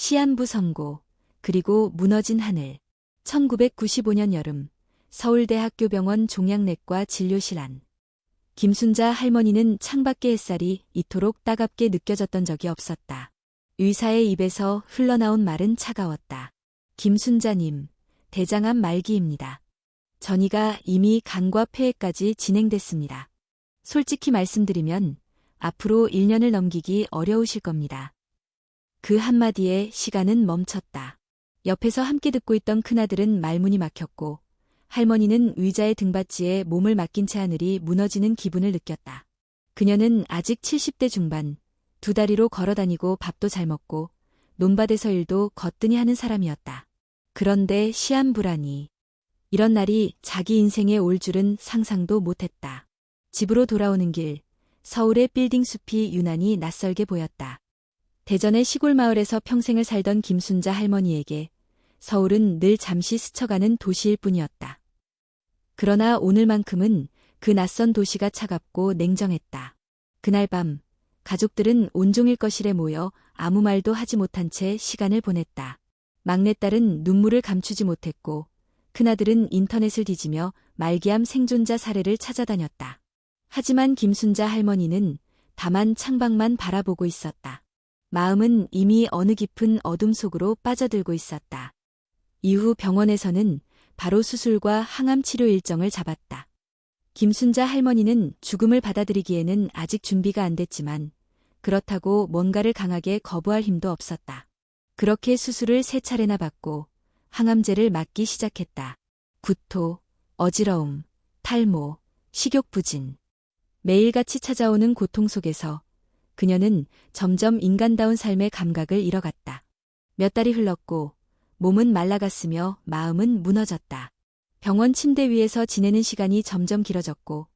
시한부 선고, 그리고 무너진 하늘. 1995년 여름, 서울대학교 병원 종양내과 진료실 안. 김순자 할머니는 창밖의 햇살이 이토록 따갑게 느껴졌던 적이 없었다. 의사의 입에서 흘러나온 말은 차가웠다. 김순자님, 대장암 말기입니다. 전이가 이미 간과 폐에까지 진행됐습니다. 솔직히 말씀드리면 앞으로 1년을 넘기기 어려우실 겁니다. 그 한마디에 시간은 멈췄다. 옆에서 함께 듣고 있던 큰아들은 말문이 막혔고 할머니는 의자의 등받이에 몸을 맡긴 채 하늘이 무너지는 기분을 느꼈다. 그녀는 아직 70대 중반, 두 다리로 걸어다니고 밥도 잘 먹고 논밭에서 일도 거뜬히 하는 사람이었다. 그런데 시한부라니. 이런 날이 자기 인생에 올 줄은 상상도 못했다. 집으로 돌아오는 길, 서울의 빌딩 숲이 유난히 낯설게 보였다. 대전의 시골 마을에서 평생을 살던 김순자 할머니에게 서울은 늘 잠시 스쳐가는 도시일 뿐이었다. 그러나 오늘만큼은 그 낯선 도시가 차갑고 냉정했다. 그날 밤, 가족들은 온종일 거실에 모여 아무 말도 하지 못한 채 시간을 보냈다. 막내딸은 눈물을 감추지 못했고 큰아들은 인터넷을 뒤지며 말기암 생존자 사례를 찾아다녔다. 하지만 김순자 할머니는 다만 창밖만 바라보고 있었다. 마음은 이미 어느 깊은 어둠 속으로 빠져들고 있었다. 이후 병원에서는 바로 수술과 항암 치료 일정을 잡았다. 김순자 할머니는 죽음을 받아들이기에는 아직 준비가 안 됐지만 그렇다고 뭔가를 강하게 거부할 힘도 없었다. 그렇게 수술을 3차례나 받고 항암제를 맞기 시작했다. 구토, 어지러움, 탈모, 식욕부진. 매일같이 찾아오는 고통 속에서 그녀는 점점 인간다운 삶의 감각을 잃어갔다. 몇 달이 흘렀고 몸은 말라갔으며 마음은 무너졌다. 병원 침대 위에서 지내는 시간이 점점 길어졌고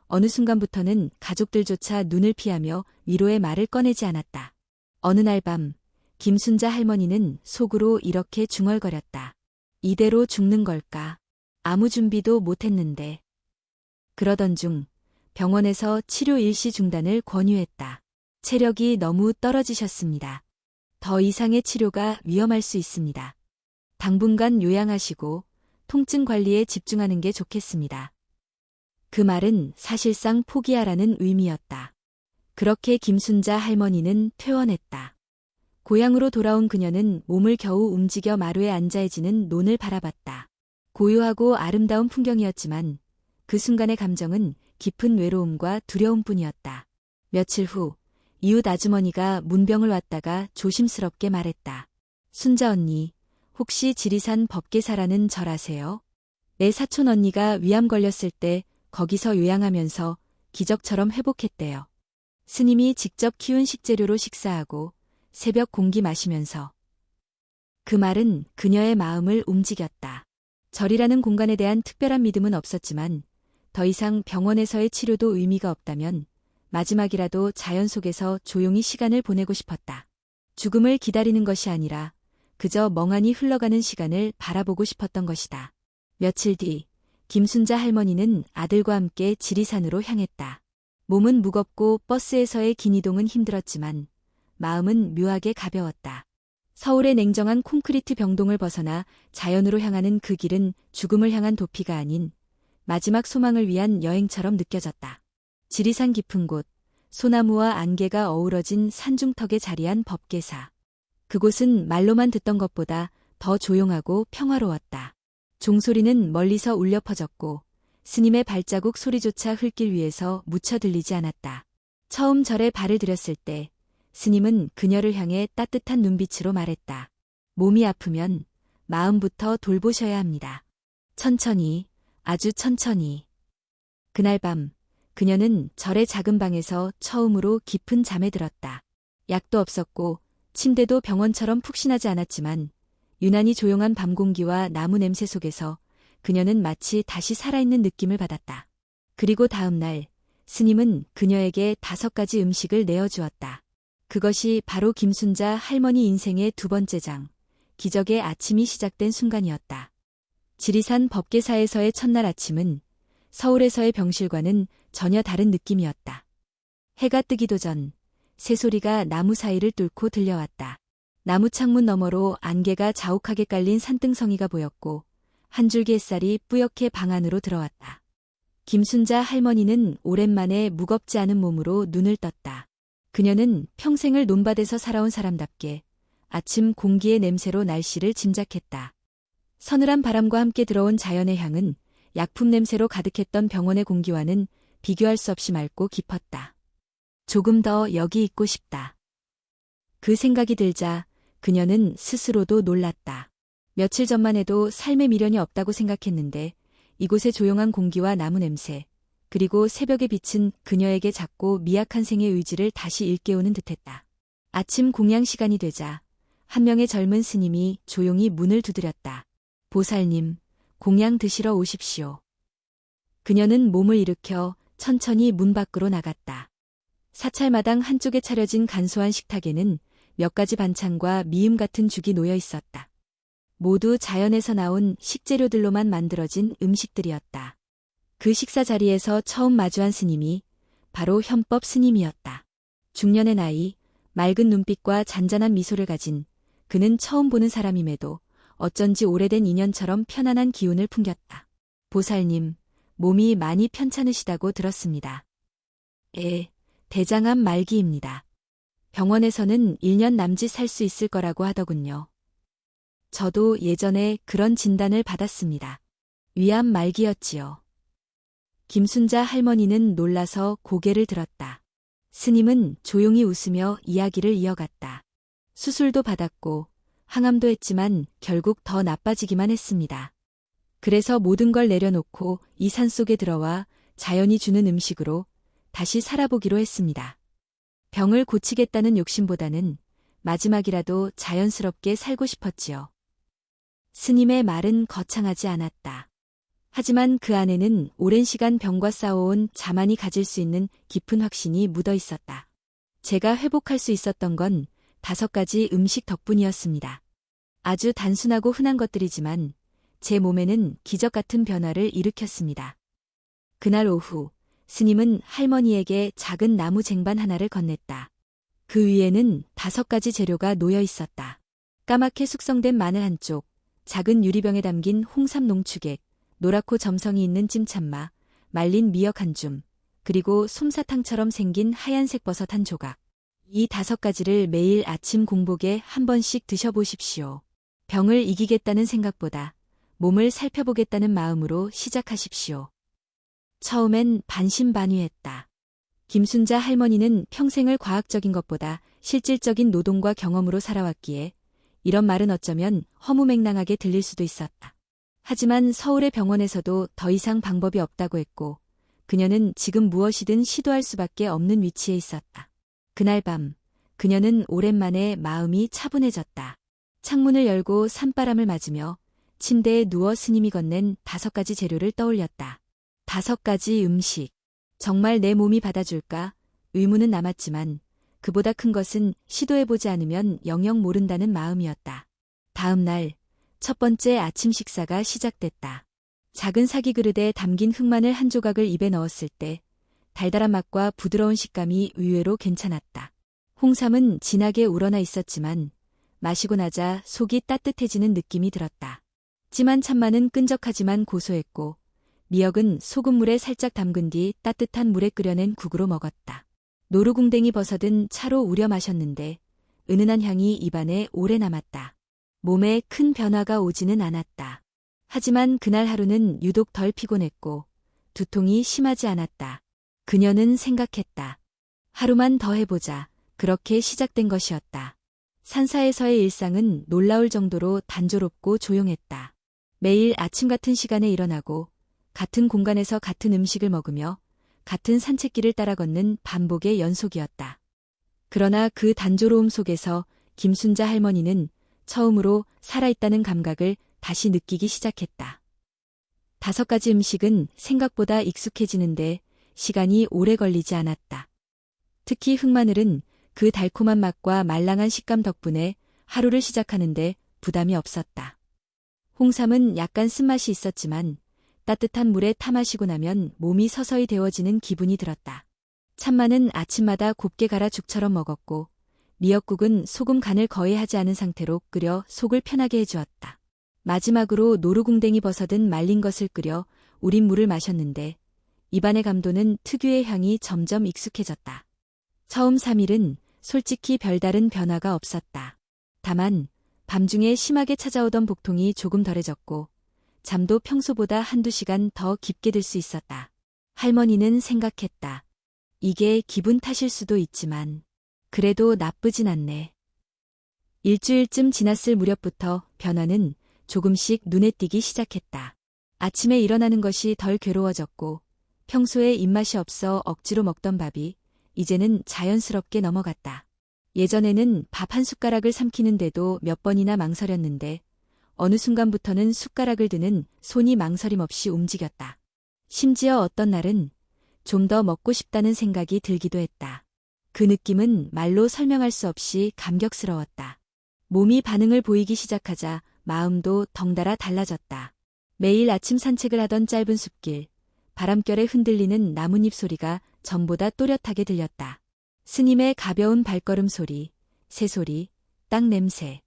어느 순간부터는 가족들조차 눈을 피하며 위로의 말을 꺼내지 않았다. 어느 날 밤 김순자 할머니는 속으로 이렇게 중얼거렸다. 이대로 죽는 걸까? 아무 준비도 못했는데. 그러던 중 병원에서 치료 일시 중단을 권유했다. 체력이 너무 떨어지셨습니다. 더 이상의 치료가 위험할 수 있습니다. 당분간 요양하시고 통증 관리에 집중하는 게 좋겠습니다. 그 말은 사실상 포기하라는 의미였다. 그렇게 김순자 할머니는 퇴원했다. 고향으로 돌아온 그녀는 몸을 겨우 움직여 마루에 앉아해지는 논을 바라봤다. 고요하고 아름다운 풍경이었지만 그 순간의 감정은 깊은 외로움과 두려움뿐이었다. 며칠 후 이웃 아주머니가 문병을 왔다가 조심스럽게 말했다. 순자 언니, 혹시 지리산 법계사라는 절 아세요? 내 사촌 언니가 위암 걸렸을 때 거기서 요양하면서 기적처럼 회복했대요. 스님이 직접 키운 식재료로 식사하고 새벽 공기 마시면서. 그 말은 그녀의 마음을 움직였다. 절이라는 공간에 대한 특별한 믿음은 없었지만 더 이상 병원에서의 치료도 의미가 없다면 마지막이라도 자연 속에서 조용히 시간을 보내고 싶었다. 죽음을 기다리는 것이 아니라 그저 멍하니 흘러가는 시간을 바라보고 싶었던 것이다. 며칠 뒤 김순자 할머니는 아들과 함께 지리산으로 향했다. 몸은 무겁고 버스에서의 긴 이동은 힘들었지만 마음은 묘하게 가벼웠다. 서울의 냉정한 콘크리트 병동을 벗어나 자연으로 향하는 그 길은 죽음을 향한 도피가 아닌 마지막 소망을 위한 여행처럼 느껴졌다. 지리산 깊은 곳, 소나무와 안개가 어우러진 산중턱에 자리한 법계사. 그곳은 말로만 듣던 것보다 더 조용하고 평화로웠다. 종소리는 멀리서 울려 퍼졌고 스님의 발자국 소리조차 흘길 위에서 묻혀 들리지 않았다. 처음 절에 발을 들였을 때 스님은 그녀를 향해 따뜻한 눈빛으로 말했다. 몸이 아프면 마음부터 돌보셔야 합니다. 천천히, 아주 천천히. 그날 밤 그녀는 절의 작은 방에서 처음으로 깊은 잠에 들었다. 약도 없었고 침대도 병원처럼 푹신하지 않았지만 유난히 조용한 밤 공기와 나무 냄새 속에서 그녀는 마치 다시 살아있는 느낌을 받았다. 그리고 다음 날 스님은 그녀에게 5가지 음식을 내어주었다. 그것이 바로 김순자 할머니 인생의 2번째 장, 기적의 아침이 시작된 순간이었다. 지리산 법계사에서의 첫날 아침은 서울에서의 병실과는 전혀 다른 느낌이었다. 해가 뜨기도 전 새소리가 나무 사이를 뚫고 들려왔다. 나무 창문 너머로 안개가 자욱하게 깔린 산등성이가 보였고 한 줄기 햇살이 뿌옇게 방 안으로 들어왔다. 김순자 할머니는 오랜만에 무겁지 않은 몸으로 눈을 떴다. 그녀는 평생을 논밭에서 살아온 사람답게 아침 공기의 냄새로 날씨를 짐작했다. 서늘한 바람과 함께 들어온 자연의 향은 약품 냄새로 가득했던 병원의 공기와는 비교할 수 없이 맑고 깊었다. 조금 더 여기 있고 싶다. 그 생각이 들자 그녀는 스스로도 놀랐다. 며칠 전만 해도 삶에 미련이 없다고 생각했는데 이곳의 조용한 공기와 나무 냄새, 그리고 새벽에 비친 그녀에게 작고 미약한 생의 의지를 다시 일깨우는 듯했다. 아침 공양 시간이 되자 한 명의 젊은 스님이 조용히 문을 두드렸다. 보살님, 공양 드시러 오십시오. 그녀는 몸을 일으켜 천천히 문 밖으로 나갔다. 사찰마당 한쪽에 차려진 간소한 식탁에는 몇 가지 반찬과 미음 같은 죽이 놓여 있었다. 모두 자연에서 나온 식재료들로만 만들어진 음식들이었다. 그 식사 자리에서 처음 마주한 스님이 바로 현법 스님이었다. 중년의 나이, 맑은 눈빛과 잔잔한 미소를 가진 그는 처음 보는 사람임에도 어쩐지 오래된 인연처럼 편안한 기운을 풍겼다. 보살님, 몸이 많이 편찮으시다고 들었습니다. 대장암 말기입니다. 병원에서는 1년 남짓 살 수 있을 거라고 하더군요. 저도 예전에 그런 진단을 받았습니다. 위암 말기였지요. 김순자 할머니는 놀라서 고개를 들었다. 스님은 조용히 웃으며 이야기를 이어갔다. 수술도 받았고 항암도 했지만 결국 더 나빠지기만 했습니다. 그래서 모든 걸 내려놓고 이 산속에 들어와 자연이 주는 음식으로 다시 살아보기로 했습니다. 병을 고치겠다는 욕심보다는 마지막이라도 자연스럽게 살고 싶었지요. 스님의 말은 거창하지 않았다. 하지만 그 안에는 오랜 시간 병과 싸워온 자만이 가질 수 있는 깊은 확신이 묻어 있었다. 제가 회복할 수 있었던 건 5가지 음식 덕분이었습니다. 아주 단순하고 흔한 것들이지만 제 몸에는 기적 같은 변화를 일으켰습니다. 그날 오후, 스님은 할머니에게 작은 나무 쟁반 하나를 건넸다. 그 위에는 5가지 재료가 놓여 있었다. 까맣게 숙성된 마늘 한쪽, 작은 유리병에 담긴 홍삼 농축액, 노랗고 점성이 있는 찜참마, 말린 미역 한 줌, 그리고 솜사탕처럼 생긴 하얀색 버섯 한 조각. 이 5가지를 매일 아침 공복에 한 번씩 드셔보십시오. 병을 이기겠다는 생각보다 몸을 살펴보겠다는 마음으로 시작하십시오. 처음엔 반신반의했다. 김순자 할머니는 평생을 과학적인 것보다 실질적인 노동과 경험으로 살아왔기에 이런 말은 어쩌면 허무맹랑하게 들릴 수도 있었다. 하지만 서울의 병원에서도 더 이상 방법이 없다고 했고 그녀는 지금 무엇이든 시도할 수밖에 없는 위치에 있었다. 그날 밤 그녀는 오랜만에 마음이 차분해졌다. 창문을 열고 산바람을 맞으며 침대에 누워 스님이 건넨 5가지 재료를 떠올렸다. 5가지 음식. 정말 내 몸이 받아줄까? 의문은 남았지만 그보다 큰 것은 시도해보지 않으면 영영 모른다는 마음이었다. 다음 날 첫 번째 아침 식사가 시작됐다. 작은 사기 그릇에 담긴 흑마늘 한 조각을 입에 넣었을 때 달달한 맛과 부드러운 식감이 의외로 괜찮았다. 홍삼은 진하게 우러나 있었지만 마시고 나자 속이 따뜻해지는 느낌이 들었다. 찜한 참마는 끈적하지만 고소했고 미역은 소금물에 살짝 담근 뒤 따뜻한 물에 끓여낸 국으로 먹었다. 노루궁뎅이 버섯은 차로 우려 마셨는데 은은한 향이 입안에 오래 남았다. 몸에 큰 변화가 오지는 않았다. 하지만 그날 하루는 유독 덜 피곤했고 두통이 심하지 않았다. 그녀는 생각했다. 하루만 더 해보자. 그렇게 시작된 것이었다. 산사에서의 일상은 놀라울 정도로 단조롭고 조용했다. 매일 아침 같은 시간에 일어나고 같은 공간에서 같은 음식을 먹으며 같은 산책길을 따라 걷는 반복의 연속이었다. 그러나 그 단조로움 속에서 김순자 할머니는 처음으로 살아있다는 감각을 다시 느끼기 시작했다. 5가지 음식은 생각보다 익숙해지는데 시간이 오래 걸리지 않았다. 특히 흑마늘은 그 달콤한 맛과 말랑한 식감 덕분에 하루를 시작하는데 부담이 없었다. 홍삼은 약간 쓴맛이 있었지만 따뜻한 물에 타 마시고 나면 몸이 서서히 데워지는 기분이 들었다. 참마는 아침마다 곱게 갈아 죽처럼 먹었고 미역국은 소금 간을 거의 하지 않은 상태로 끓여 속을 편하게 해주었다. 마지막으로 노루궁뎅이 버섯은 말린 것을 끓여 우린 물을 마셨는데 입안의 감도는 특유의 향이 점점 익숙해졌다. 처음 3일은 솔직히 별다른 변화가 없었다. 다만 밤중에 심하게 찾아오던 복통이 조금 덜해졌고 잠도 평소보다 한두 시간 더 깊게 들 수 있었다. 할머니는 생각했다. 이게 기분 탓일 수도 있지만 그래도 나쁘진 않네. 일주일쯤 지났을 무렵부터 변화는 조금씩 눈에 띄기 시작했다. 아침에 일어나는 것이 덜 괴로워졌고 평소에 입맛이 없어 억지로 먹던 밥이 이제는 자연스럽게 넘어갔다. 예전에는 밥 한 숟가락을 삼키는데도 몇 번이나 망설였는데 어느 순간부터는 숟가락을 드는 손이 망설임 없이 움직였다. 심지어 어떤 날은 좀 더 먹고 싶다는 생각이 들기도 했다. 그 느낌은 말로 설명할 수 없이 감격스러웠다. 몸이 반응을 보이기 시작하자 마음도 덩달아 달라졌다. 매일 아침 산책을 하던 짧은 숲길, 바람결에 흔들리는 나뭇잎 소리가 전보다 또렷하게 들렸다. 스님의 가벼운 발걸음 소리, 새소리, 땅 냄새.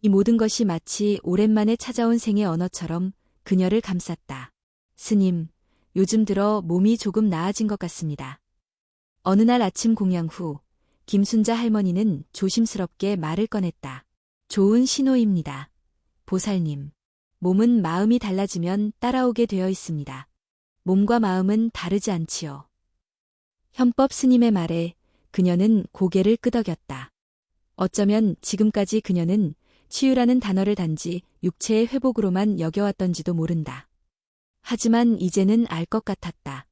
이 모든 것이 마치 오랜만에 찾아온 생의 언어처럼 그녀를 감쌌다. 스님, 요즘 들어 몸이 조금 나아진 것 같습니다. 어느 날 아침 공양 후 김순자 할머니는 조심스럽게 말을 꺼냈다. 좋은 신호입니다. 보살님, 몸은 마음이 달라지면 따라오게 되어 있습니다. 몸과 마음은 다르지 않지요. 현법 스님의 말에 그녀는 고개를 끄덕였다. 어쩌면 지금까지 그녀는 치유라는 단어를 단지 육체의 회복으로만 여겨왔던지도 모른다. 하지만 이제는 알 것 같았다.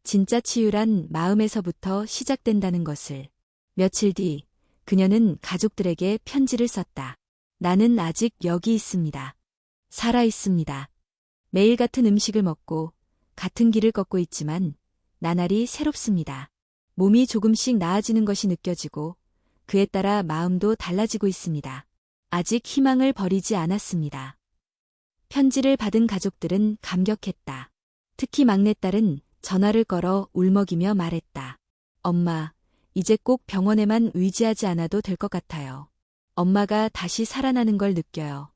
진짜 치유란 마음에서부터 시작된다는 것을. 며칠 뒤 그녀는 가족들에게 편지를 썼다. 나는 아직 여기 있습니다. 살아 있습니다. 매일 같은 음식을 먹고 같은 길을 걷고 있지만 나날이 새롭습니다. 몸이 조금씩 나아지는 것이 느껴지고 그에 따라 마음도 달라지고 있습니다. 아직 희망을 버리지 않았습니다. 편지를 받은 가족들은 감격했다. 특히 막내딸은 전화를 걸어 울먹이며 말했다. 엄마, 이제 꼭 병원에만 의지하지 않아도 될 것 같아요. 엄마가 다시 살아나는 걸 느껴요.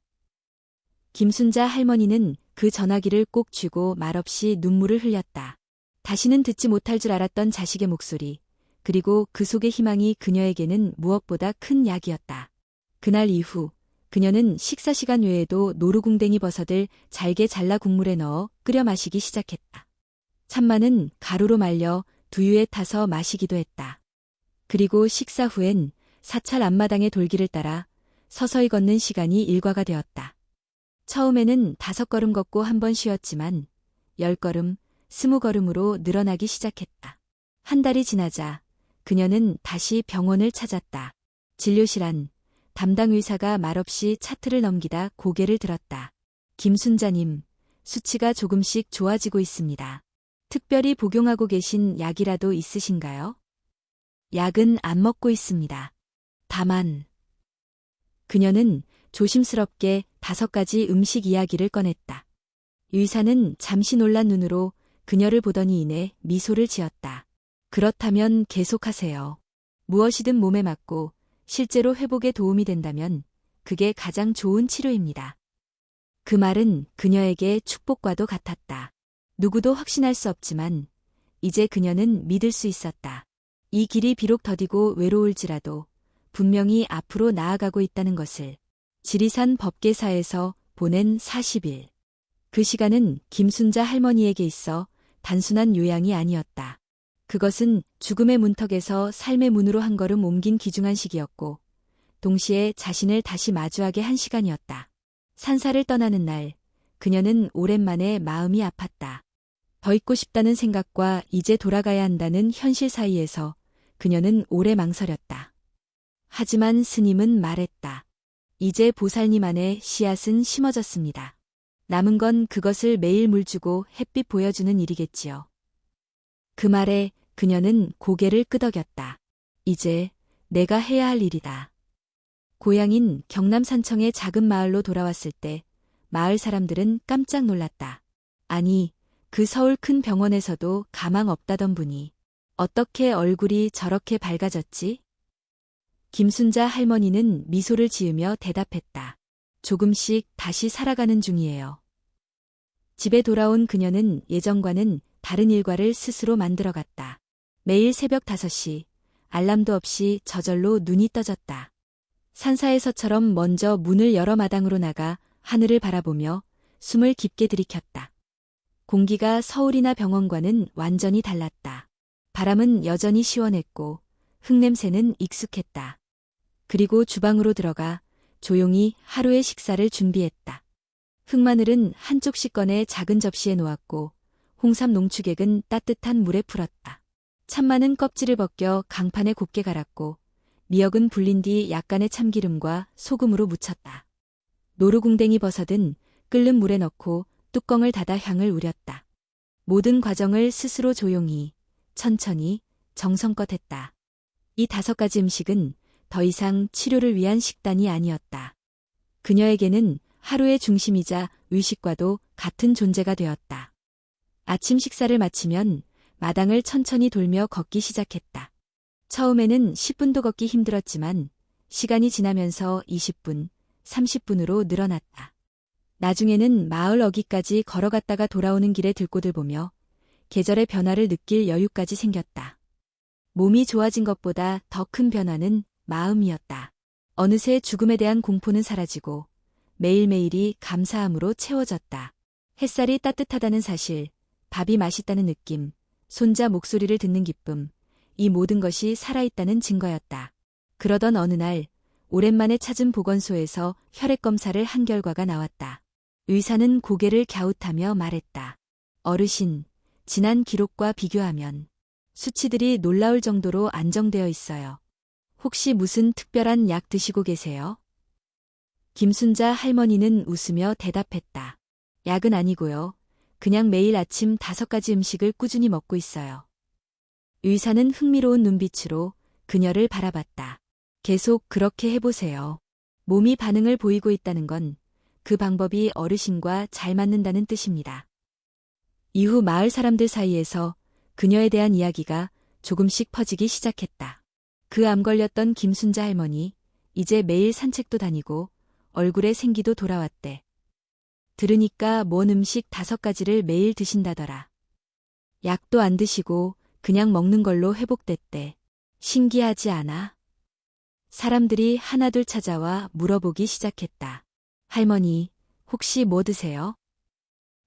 김순자 할머니는 그 전화기를 꼭 쥐고 말없이 눈물을 흘렸다. 다시는 듣지 못할 줄 알았던 자식의 목소리, 그리고 그 속의 희망이 그녀에게는 무엇보다 큰 약이었다. 그날 이후 그녀는 식사 시간 외에도 노루궁뎅이 버섯을 잘게 잘라 국물에 넣어 끓여 마시기 시작했다. 참마는 가루로 말려 두유에 타서 마시기도 했다. 그리고 식사 후엔 사찰 앞마당의 돌길을 따라 서서히 걷는 시간이 일과가 되었다. 처음에는 5걸음 걷고 한 번 쉬었지만 10걸음, 20걸음으로 늘어나기 시작했다. 한 달이 지나자 그녀는 다시 병원을 찾았다. 진료실 안 담당 의사가 말없이 차트를 넘기다 고개를 들었다. 김순자님, 수치가 조금씩 좋아지고 있습니다. 특별히 복용하고 계신 약이라도 있으신가요? 약은 안 먹고 있습니다. 다만 그녀는 조심스럽게 5가지 음식 이야기를 꺼냈다. 의사는 잠시 놀란 눈으로 그녀를 보더니 이내 미소를 지었다. 그렇다면 계속하세요. 무엇이든 몸에 맞고 실제로 회복에 도움이 된다면 그게 가장 좋은 치료입니다. 그 말은 그녀에게 축복과도 같았다. 누구도 확신할 수 없지만 이제 그녀는 믿을 수 있었다. 이 길이 비록 더디고 외로울지라도 분명히 앞으로 나아가고 있다는 것을. 지리산 법계사에서 보낸 40일. 그 시간은 김순자 할머니에게 있어 단순한 요양이 아니었다. 그것은 죽음의 문턱에서 삶의 문으로 한 걸음 옮긴 귀중한 시기였고 동시에 자신을 다시 마주하게 한 시간이었다. 산사를 떠나는 날 그녀는 오랜만에 마음이 아팠다. 더 있고 싶다는 생각과 이제 돌아가야 한다는 현실 사이에서 그녀는 오래 망설였다. 하지만 스님은 말했다. 이제 보살님 안에 씨앗은 심어졌습니다. 남은 건 그것을 매일 물주고 햇빛 보여주는 일이겠지요. 그 말에 그녀는 고개를 끄덕였다. 이제 내가 해야 할 일이다. 고향인 경남 산청의 작은 마을로 돌아왔을 때 마을 사람들은 깜짝 놀랐다. 아니, 그 서울 큰 병원에서도 가망 없다던 분이 어떻게 얼굴이 저렇게 밝아졌지? 김순자 할머니는 미소를 지으며 대답했다. 조금씩 다시 살아가는 중이에요. 집에 돌아온 그녀는 예전과는 다른 일과를 스스로 만들어갔다. 매일 새벽 5시, 알람도 없이 저절로 눈이 떠졌다. 산사에서처럼 먼저 문을 열어 마당으로 나가 하늘을 바라보며 숨을 깊게 들이켰다. 공기가 서울이나 병원과는 완전히 달랐다. 바람은 여전히 시원했고 흙냄새는 익숙했다. 그리고 주방으로 들어가 조용히 하루의 식사를 준비했다. 흑마늘은 한쪽씩 꺼내 작은 접시에 놓았고 홍삼 농축액은 따뜻한 물에 풀었다. 참마는 껍질을 벗겨 강판에 곱게 갈았고 미역은 불린 뒤 약간의 참기름과 소금으로 무쳤다. 노루궁뎅이 버섯은 끓는 물에 넣고 뚜껑을 닫아 향을 우렸다. 모든 과정을 스스로 조용히, 천천히, 정성껏 했다. 이 5가지 음식은 더 이상 치료를 위한 식단이 아니었다. 그녀에게는 하루의 중심이자 의식과도 같은 존재가 되었다. 아침 식사를 마치면 마당을 천천히 돌며 걷기 시작했다. 처음에는 10분도 걷기 힘들었지만 시간이 지나면서 20분, 30분으로 늘어났다. 나중에는 마을 어귀까지 걸어갔다가 돌아오는 길에 들꽃을 보며 계절의 변화를 느낄 여유까지 생겼다. 몸이 좋아진 것보다 더 큰 변화는 마음이었다. 어느새 죽음에 대한 공포는 사라지고 매일매일이 감사함으로 채워졌다. 햇살이 따뜻하다는 사실, 밥이 맛있다는 느낌, 손자 목소리를 듣는 기쁨, 이 모든 것이 살아있다는 증거였다. 그러던 어느 날 오랜만에 찾은 보건소에서 혈액 검사를 한 결과가 나왔다. 의사는 고개를 갸웃하며 말했다. 어르신, 지난 기록과 비교하면 수치들이 놀라울 정도로 안정되어 있어요. 혹시 무슨 특별한 약 드시고 계세요? 김순자 할머니는 웃으며 대답했다. 약은 아니고요. 그냥 매일 아침 5가지 음식을 꾸준히 먹고 있어요. 의사는 흥미로운 눈빛으로 그녀를 바라봤다. 계속 그렇게 해보세요. 몸이 반응을 보이고 있다는 건 그 방법이 어르신과 잘 맞는다는 뜻입니다. 이후 마을 사람들 사이에서 그녀에 대한 이야기가 조금씩 퍼지기 시작했다. 그 암 걸렸던 김순자 할머니, 이제 매일 산책도 다니고 얼굴에 생기도 돌아왔대. 들으니까 뭔 음식 5가지를 매일 드신다더라. 약도 안 드시고 그냥 먹는 걸로 회복됐대. 신기하지 않아? 사람들이 하나둘 찾아와 물어보기 시작했다. 할머니, 혹시 뭐 드세요?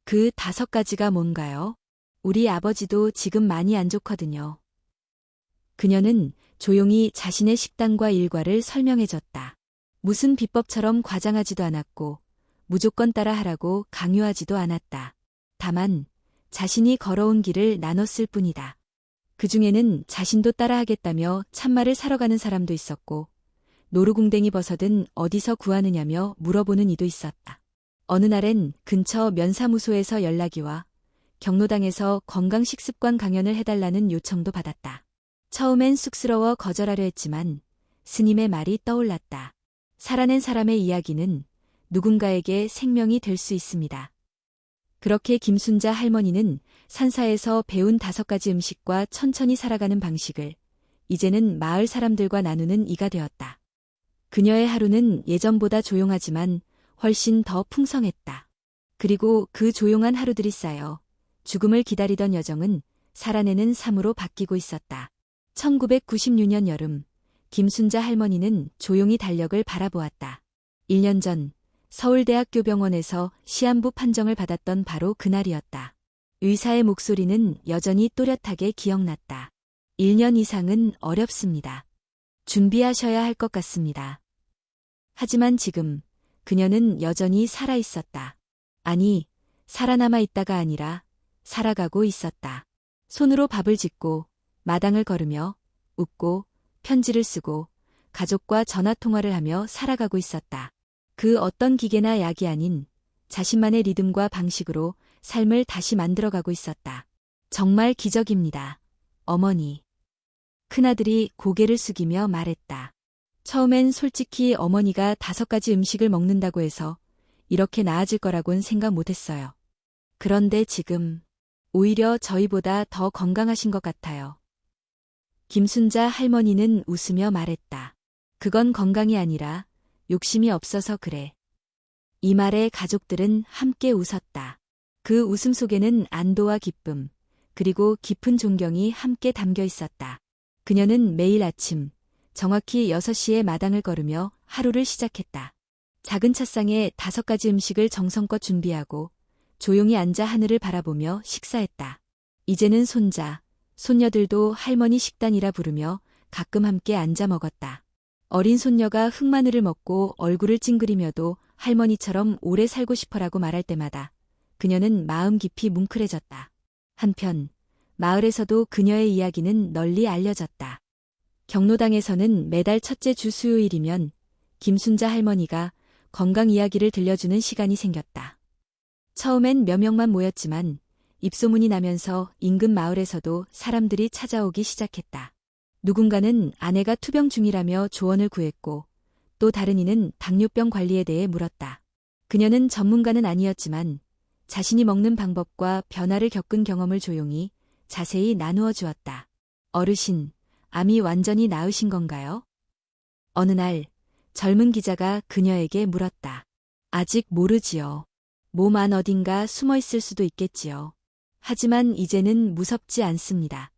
그 5가지가 뭔가요? 우리 아버지도 지금 많이 안 좋거든요. 그녀는 조용히 자신의 식단과 일과를 설명해줬다. 무슨 비법처럼 과장하지도 않았고 무조건 따라하라고 강요하지도 않았다. 다만 자신이 걸어온 길을 나눴을 뿐이다. 그 중에는 자신도 따라하겠다며 참말을 사러 가는 사람도 있었고 노루궁뎅이 버섯은 어디서 구하느냐며 물어보는 이도 있었다. 어느 날엔 근처 면사무소에서 연락이 와 경로당에서 건강식습관 강연을 해달라는 요청도 받았다. 처음엔 쑥스러워 거절하려 했지만 스님의 말이 떠올랐다. 살아낸 사람의 이야기는 누군가에게 생명이 될 수 있습니다. 그렇게 김순자 할머니는 산사에서 배운 5가지 음식과 천천히 살아가는 방식을 이제는 마을 사람들과 나누는 이가 되었다. 그녀의 하루는 예전보다 조용하지만 훨씬 더 풍성했다. 그리고 그 조용한 하루들이 쌓여 죽음을 기다리던 여정은 살아내는 삶으로 바뀌고 있었다. 1996년 여름, 김순자 할머니는 조용히 달력을 바라보았다. 1년 전 서울대학교 병원에서 시한부 판정을 받았던 바로 그날이었다. 의사의 목소리는 여전히 또렷하게 기억났다. 1년 이상은 어렵습니다. 준비하셔야 할 것 같습니다. 하지만 지금 그녀는 여전히 살아있었다. 아니, 살아남아 있다가 아니라 살아가고 있었다. 손으로 밥을 짓고 마당을 걸으며 웃고 편지를 쓰고 가족과 전화통화를 하며 살아가고 있었다. 그 어떤 기계나 약이 아닌 자신만의 리듬과 방식으로 삶을 다시 만들어가고 있었다. 정말 기적입니다. 어머니. 큰아들이 고개를 숙이며 말했다. 처음엔 솔직히 어머니가 5가지 음식을 먹는다고 해서 이렇게 나아질 거라고는 생각 못했어요. 그런데 지금 오히려 저희보다 더 건강하신 것 같아요. 김순자 할머니는 웃으며 말했다. 그건 건강이 아니라 욕심이 없어서 그래. 이 말에 가족들은 함께 웃었다. 그 웃음 속에는 안도와 기쁨, 그리고 깊은 존경이 함께 담겨 있었다. 그녀는 매일 아침 정확히 6시에 마당을 걸으며 하루를 시작했다. 작은 찻상에 5가지 음식을 정성껏 준비하고 조용히 앉아 하늘을 바라보며 식사했다. 이제는 손자, 손녀들도 할머니 식단이라 부르며 가끔 함께 앉아 먹었다. 어린 손녀가 흑마늘을 먹고 얼굴을 찡그리며도 할머니처럼 오래 살고 싶어라고 말할 때마다 그녀는 마음 깊이 뭉클해졌다. 한편 마을에서도 그녀의 이야기는 널리 알려졌다. 경로당에서는 매달 첫째 주 수요일이면 김순자 할머니가 건강 이야기를 들려주는 시간이 생겼다. 처음엔 몇 명만 모였지만 입소문이 나면서 인근 마을에서도 사람들이 찾아오기 시작했다. 누군가는 아내가 투병 중이라며 조언을 구했고 또 다른 이는 당뇨병 관리에 대해 물었다. 그녀는 전문가는 아니었지만 자신이 먹는 방법과 변화를 겪은 경험을 조용히 자세히 나누어 주었다. 어르신, 암이 완전히 나으신 건가요? 어느 날 젊은 기자가 그녀에게 물었다. 아직 모르지요. 몸 안 어딘가 숨어 있을 수도 있겠지요. 하지만 이제는 무섭지 않습니다.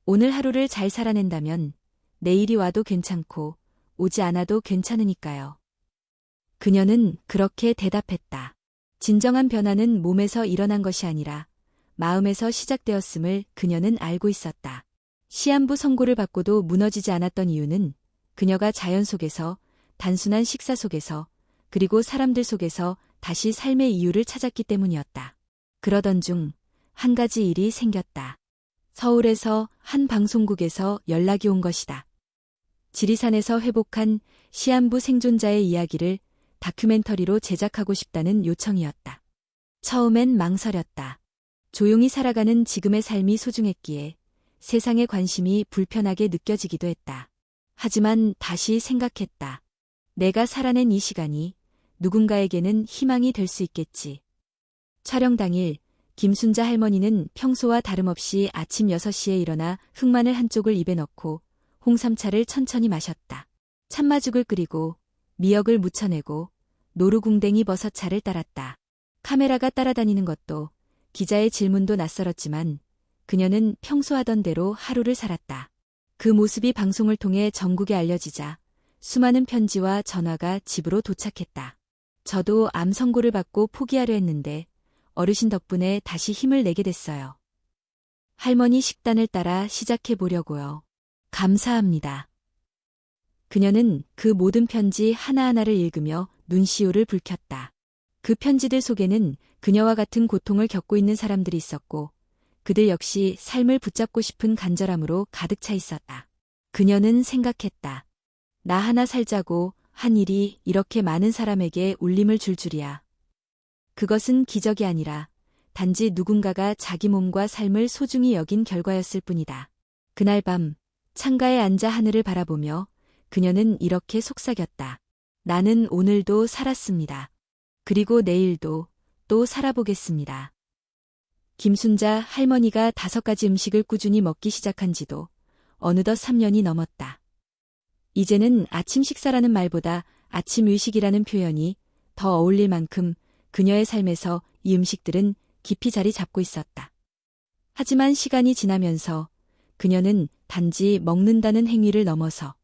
오늘 하루를 잘 살아낸다면 내일이 와도 괜찮고 오지 않아도 괜찮으니까요. 그녀는 그렇게 대답했다. 진정한 변화는 몸에서 일어난 것이 아니라 마음에서 시작되었음을 그녀는 알고 있었다. 시한부 선고를 받고도 무너지지 않았던 이유는 그녀가 자연 속에서, 단순한 식사 속에서, 그리고 사람들 속에서 다시 삶의 이유를 찾았기 때문이었다. 그러던 중 한 가지 일이 생겼다. 서울에서 한 방송국에서 연락이 온 것이다. 지리산에서 회복한 시한부 생존자의 이야기를 다큐멘터리로 제작하고 싶다는 요청이었다. 처음엔 망설였다. 조용히 살아가는 지금의 삶이 소중했기에 세상의 관심이 불편하게 느껴지기도 했다. 하지만 다시 생각했다. 내가 살아낸 이 시간이 누군가에게는 희망이 될 수 있겠지. 촬영 당일 김순자 할머니는 평소와 다름없이 아침 6시에 일어나 흑마늘 한쪽을 입에 넣고 홍삼차를 천천히 마셨다. 참마죽을 끓이고 미역을 무쳐내고 노루궁뎅이 버섯차를 따랐다. 카메라가 따라다니는 것도 기자의 질문도 낯설었지만 그녀는 평소 하던 대로 하루를 살았다. 그 모습이 방송을 통해 전국에 알려지자 수많은 편지와 전화가 집으로 도착했다. 저도 암 선고를 받고 포기하려 했는데 어르신 덕분에 다시 힘을 내게 됐어요. 할머니 식단을 따라 시작해 보려고요. 감사합니다. 그녀는 그 모든 편지 하나하나를 읽으며 눈시울을 붉혔다. 그 편지들 속에는 그녀와 같은 고통을 겪고 있는 사람들이 있었고 그들 역시 삶을 붙잡고 싶은 간절함으로 가득 차 있었다. 그녀는 생각했다. 나 하나 살자고 한 일이 이렇게 많은 사람에게 울림을 줄 줄이야. 그것은 기적이 아니라 단지 누군가가 자기 몸과 삶을 소중히 여긴 결과였을 뿐이다. 그날 밤 창가에 앉아 하늘을 바라보며 그녀는 이렇게 속삭였다. 나는 오늘도 살았습니다. 그리고 내일도 또 살아보겠습니다. 김순자 할머니가 5가지 음식을 꾸준히 먹기 시작한 지도 어느덧 3년이 넘었다. 이제는 아침 식사라는 말보다 아침 의식이라는 표현이 더 어울릴 만큼 그녀의 삶에서 이 음식들은 깊이 자리 잡고 있었다. 하지만 시간이 지나면서 그녀는 단지 먹는다는 행위를 넘어서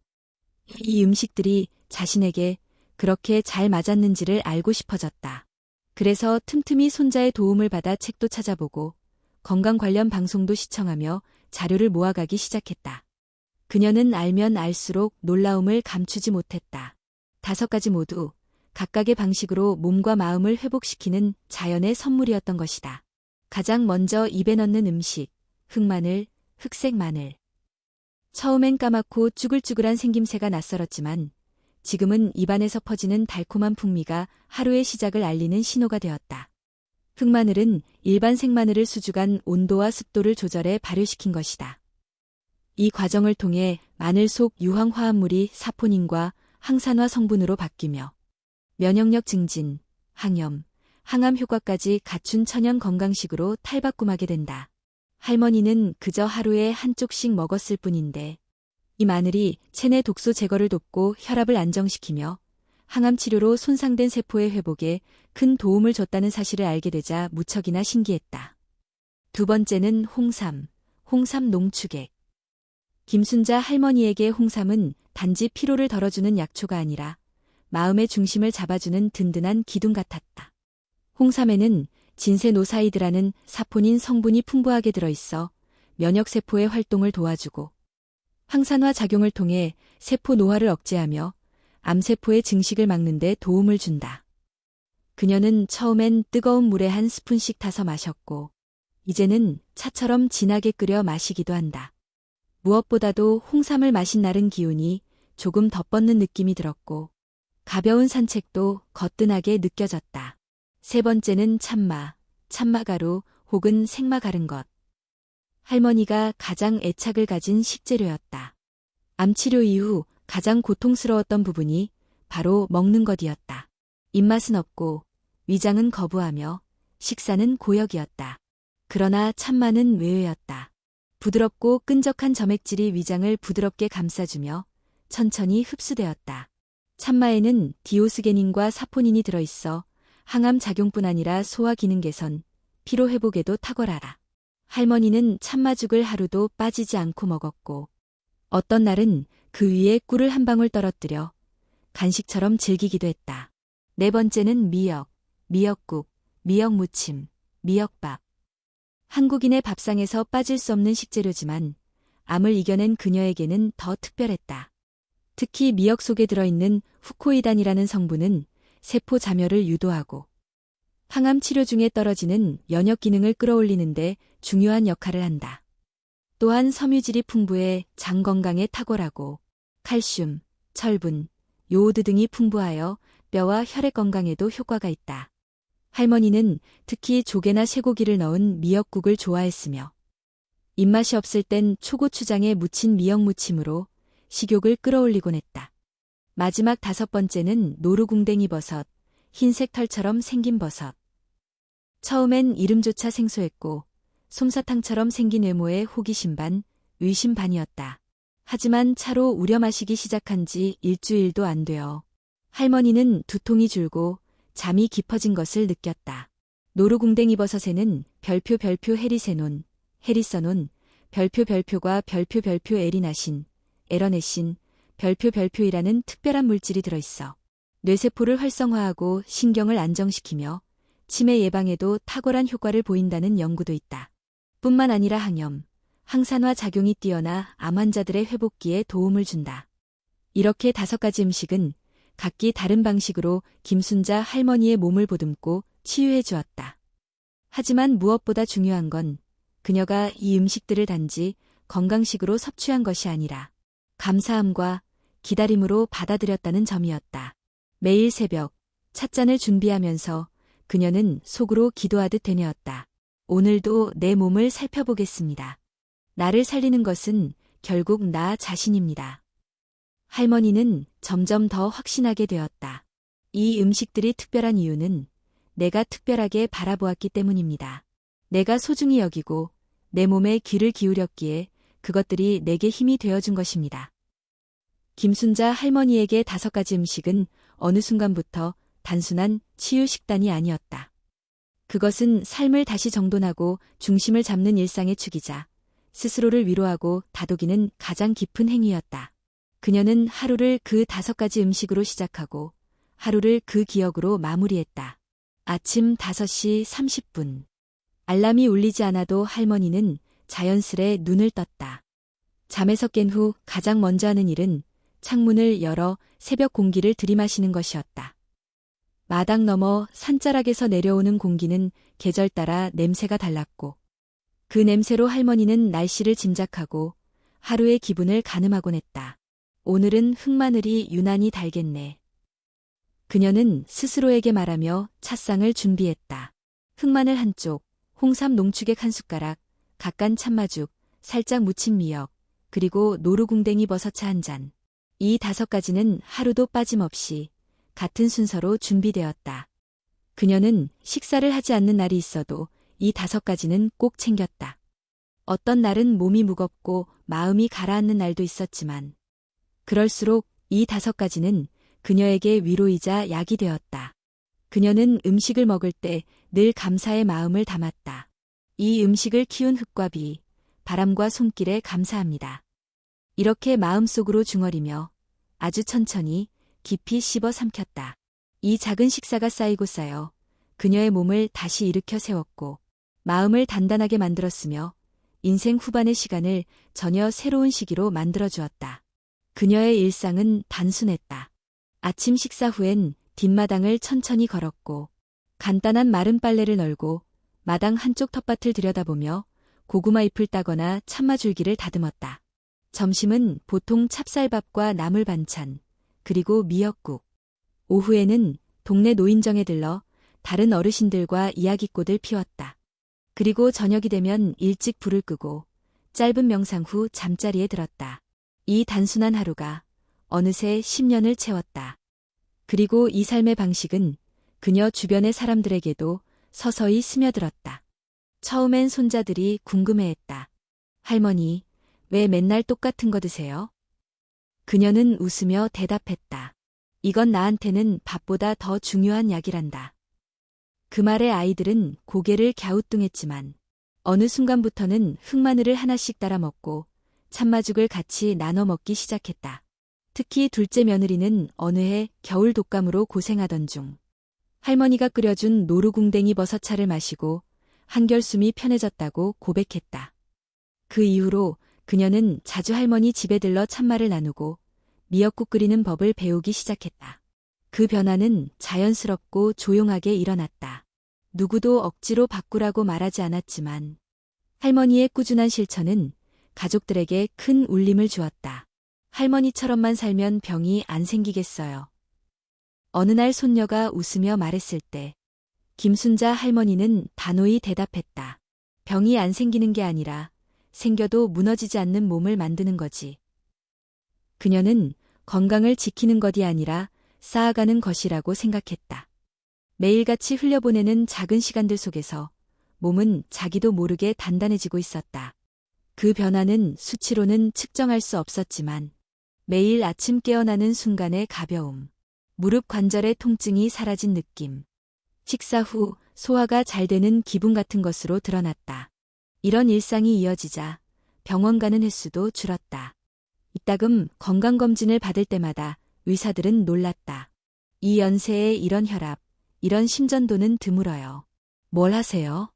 이 음식들이 자신에게 그렇게 잘 맞았는지를 알고 싶어졌다. 그래서 틈틈이 손자의 도움을 받아 책도 찾아보고 건강 관련 방송도 시청하며 자료를 모아가기 시작했다. 그녀는 알면 알수록 놀라움을 감추지 못했다. 5가지 모두 각각의 방식으로 몸과 마음을 회복시키는 자연의 선물이었던 것이다. 가장 먼저 입에 넣는 음식, 흑마늘, 흑색 마늘. 처음엔 까맣고 쭈글쭈글한 생김새가 낯설었지만 지금은 입안에서 퍼지는 달콤한 풍미가 하루의 시작을 알리는 신호가 되었다. 흑마늘은 일반 생마늘을 수주간 온도와 습도를 조절해 발효시킨 것이다. 이 과정을 통해 마늘 속 유황 화합물이 사포닌과 항산화 성분으로 바뀌며 면역력 증진, 항염, 항암 효과까지 갖춘 천연 건강식으로 탈바꿈하게 된다. 할머니는 그저 하루에 한쪽씩 먹었을 뿐인데 이 마늘이 체내 독소 제거를 돕고 혈압을 안정시키며 항암 치료로 손상된 세포의 회복에 큰 도움을 줬다는 사실을 알게 되자 무척이나 신기했다. 두 번째는 홍삼 농축액. 김순자 할머니에게 홍삼은 단지 피로를 덜어주는 약초가 아니라 마음의 중심을 잡아주는 든든한 기둥 같았다. 홍삼에는 진세노사이드라는 사포닌 성분이 풍부하게 들어있어 면역세포의 활동을 도와주고 항산화 작용을 통해 세포 노화를 억제하며 암세포의 증식을 막는 데 도움을 준다. 그녀는 처음엔 뜨거운 물에 한 스푼씩 타서 마셨고 이제는 차처럼 진하게 끓여 마시기도 한다. 무엇보다도 홍삼을 마신 날은 기운이 조금 덧뻗는 느낌이 들었고 가벼운 산책도 거뜬하게 느껴졌다. 세 번째는 참마가루 혹은 생마 가른 것. 할머니가 가장 애착을 가진 식재료였다. 암치료 이후 가장 고통스러웠던 부분이 바로 먹는 것이었다. 입맛은 없고 위장은 거부하며 식사는 고역이었다. 그러나 참마는 외외였다. 부드럽고 끈적한 점액질이 위장을 부드럽게 감싸주며 천천히 흡수되었다. 참마에는 디오스게닌과 사포닌이 들어있어 항암 작용뿐 아니라 소화 기능 개선, 피로 회복에도 탁월하다. 할머니는 참마죽을 하루도 빠지지 않고 먹었고 어떤 날은 그 위에 꿀을 한 방울 떨어뜨려 간식처럼 즐기기도 했다. 네 번째는 미역국, 미역무침, 미역밥. 한국인의 밥상에서 빠질 수 없는 식재료지만 암을 이겨낸 그녀에게는 더 특별했다. 특히 미역 속에 들어있는 후코이단이라는 성분은 세포 자멸을 유도하고 항암 치료 중에 떨어지는 면역 기능을 끌어올리는데 중요한 역할을 한다. 또한 섬유질이 풍부해 장 건강에 탁월하고 칼슘, 철분, 요오드 등이 풍부하여 뼈와 혈액 건강에도 효과가 있다. 할머니는 특히 조개나 쇠고기를 넣은 미역국을 좋아했으며 입맛이 없을 땐 초고추장에 무친 미역무침으로 식욕을 끌어올리곤 했다. 마지막 다섯 번째는 노루궁뎅이 버섯, 흰색 털처럼 생긴 버섯. 처음엔 이름조차 생소했고 솜사탕처럼 생긴 외모에 호기심 반, 의심 반이었다. 하지만 차로 우려 마시기 시작한 지 일주일도 안 되어 할머니는 두통이 줄고 잠이 깊어진 것을 느꼈다. 노루궁뎅이 버섯에는 별표 헤리세논, 별표가 별표 에리나신, 에러네신, 별표이라는 특별한 물질이 들어있어 뇌세포를 활성화하고 신경을 안정시키며 치매 예방에도 탁월한 효과를 보인다는 연구도 있다. 뿐만 아니라 항염, 항산화 작용이 뛰어나 암 환자들의 회복기에 도움을 준다. 이렇게 5가지 음식은 각기 다른 방식으로 김순자 할머니의 몸을 보듬고 치유해 주었다. 하지만 무엇보다 중요한 건 그녀가 이 음식들을 단지 건강식으로 섭취한 것이 아니라 감사함과 기다림으로 받아들였다는 점이었다. 매일 새벽 찻잔을 준비하면서 그녀는 속으로 기도하듯 되뇌었다. 오늘도 내 몸을 살펴보겠습니다. 나를 살리는 것은 결국 나 자신입니다. 할머니는 점점 더 확신하게 되었다. 이 음식들이 특별한 이유는 내가 특별하게 바라보았기 때문입니다. 내가 소중히 여기고 내 몸에 귀를 기울였기에 그것들이 내게 힘이 되어준 것입니다. 김순자 할머니에게 5가지 음식은 어느 순간부터 단순한 치유 식단이 아니었다. 그것은 삶을 다시 정돈하고 중심을 잡는 일상의 축이자 스스로를 위로하고 다독이는 가장 깊은 행위였다. 그녀는 하루를 그 5가지 음식으로 시작하고 하루를 그 기억으로 마무리했다. 아침 5시 30분. 알람이 울리지 않아도 할머니는 자연스레 눈을 떴다. 잠에서 깬 후 가장 먼저 하는 일은 창문을 열어 새벽 공기를 들이마시는 것이었다. 마당 너머 산자락에서 내려오는 공기는 계절 따라 냄새가 달랐고 그 냄새로 할머니는 날씨를 짐작하고 하루의 기분을 가늠하곤 했다. 오늘은 흑마늘이 유난히 달겠네. 그녀는 스스로에게 말하며 찻상을 준비했다. 흑마늘 한쪽, 홍삼 농축액 한 숟가락, 각간 참마죽, 살짝 무친 미역, 그리고 노루궁뎅이 버섯차 한 잔. 이 5가지는 하루도 빠짐없이 같은 순서로 준비되었다. 그녀는 식사를 하지 않는 날이 있어도 이 5가지는 꼭 챙겼다. 어떤 날은 몸이 무겁고 마음이 가라앉는 날도 있었지만 그럴수록 이 5가지는 그녀에게 위로이자 약이 되었다. 그녀는 음식을 먹을 때 늘 감사의 마음을 담았다. 이 음식을 키운 흙과 비, 바람과 손길에 감사합니다. 이렇게 마음속으로 중얼이며 아주 천천히 깊이 씹어 삼켰다. 이 작은 식사가 쌓이고 쌓여 그녀의 몸을 다시 일으켜 세웠고 마음을 단단하게 만들었으며 인생 후반의 시간을 전혀 새로운 시기로 만들어 주었다. 그녀의 일상은 단순했다. 아침 식사 후엔 뒷마당을 천천히 걸었고 간단한 마른 빨래를 널고 마당 한쪽 텃밭을 들여다보며 고구마 잎을 따거나 참마줄기를 다듬었다. 점심은 보통 찹쌀밥과 나물 반찬, 그리고 미역국. 오후에는 동네 노인정에 들러 다른 어르신들과 이야기꽃을 피웠다. 그리고 저녁이 되면 일찍 불을 끄고 짧은 명상 후 잠자리에 들었다. 이 단순한 하루가 어느새 10년을 채웠다. 그리고 이 삶의 방식은 그녀 주변의 사람들에게도 서서히 스며들었다. 처음엔 손자들이 궁금해했다. 할머니, 왜 맨날 똑같은 거 드세요? 그녀는 웃으며 대답했다. 이건 나한테는 밥보다 더 중요한 약이란다. 그 말에 아이들은 고개를 갸우뚱했지만 어느 순간부터는 흑마늘을 하나씩 따라 먹고 참마죽을 같이 나눠 먹기 시작했다. 특히 둘째 며느리는 어느 해 겨울 독감으로 고생하던 중 할머니가 끓여준 노루궁뎅이 버섯차를 마시고 한결 숨이 편해졌다고 고백했다. 그 이후로 그녀는 자주 할머니 집에 들러 참말을 나누고 미역국 끓이는 법을 배우기 시작했다. 그 변화는 자연스럽고 조용하게 일어났다. 누구도 억지로 바꾸라고 말하지 않았지만 할머니의 꾸준한 실천은 가족들에게 큰 울림을 주었다. 할머니처럼만 살면 병이 안 생기겠어요. 어느 날 손녀가 웃으며 말했을 때 김순자 할머니는 단호히 대답했다. 병이 안 생기는 게 아니라 생겨도 무너지지 않는 몸을 만드는 거지. 그녀는 건강을 지키는 것이 아니라 쌓아가는 것이라고 생각했다. 매일같이 흘려보내는 작은 시간들 속에서 몸은 자기도 모르게 단단해지고 있었다. 그 변화는 수치로는 측정할 수 없었지만 매일 아침 깨어나는 순간의 가벼움, 무릎 관절의 통증이 사라진 느낌, 식사 후 소화가 잘 되는 기분 같은 것으로 드러났다. 이런 일상이 이어지자 병원 가는 횟수도 줄었다. 이따금 건강검진을 받을 때마다 의사들은 놀랐다. 이 연세에 이런 혈압, 이런 심전도는 드물어요. 뭘 하세요?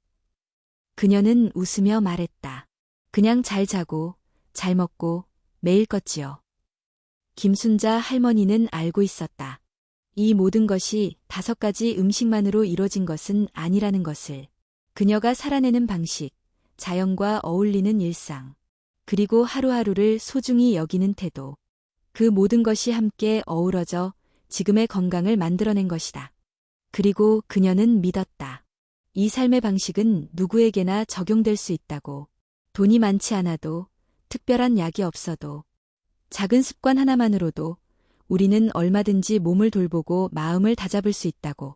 그녀는 웃으며 말했다. 그냥 잘 자고, 잘 먹고, 매일 껐지요. 김순자 할머니는 알고 있었다. 이 모든 것이 5가지 음식만으로 이뤄진 것은 아니라는 것을. 그녀가 살아내는 방식, 자연과 어울리는 일상, 그리고 하루하루를 소중히 여기는 태도. 그 모든 것이 함께 어우러져 지금의 건강을 만들어낸 것이다. 그리고 그녀는 믿었다. 이 삶의 방식은 누구에게나 적용될 수 있다고. 돈이 많지 않아도, 특별한 약이 없어도, 작은 습관 하나만으로도 우리는 얼마든지 몸을 돌보고 마음을 다잡을 수 있다고.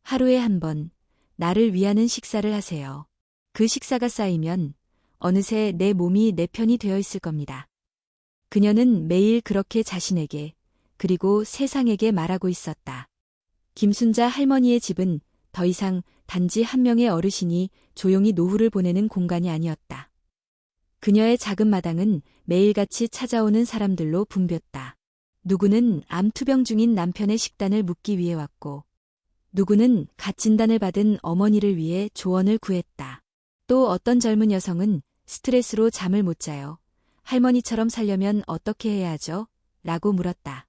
하루에 한 번, 나를 위하는 식사를 하세요. 그 식사가 쌓이면 어느새 내 몸이 내 편이 되어 있을 겁니다. 그녀는 매일 그렇게 자신에게, 그리고 세상에게 말하고 있었다. 김순자 할머니의 집은 더 이상 단지 한 명의 어르신이 조용히 노후를 보내는 공간이 아니었다. 그녀의 작은 마당은 매일같이 찾아오는 사람들로 붐볐다. 누구는 암투병 중인 남편의 식단을 묻기 위해 왔고, 누구는 갓 진단을 받은 어머니를 위해 조언을 구했다. 또 어떤 젊은 여성은 스트레스로 잠을 못 자요. 할머니처럼 살려면 어떻게 해야 하죠? 라고 물었다.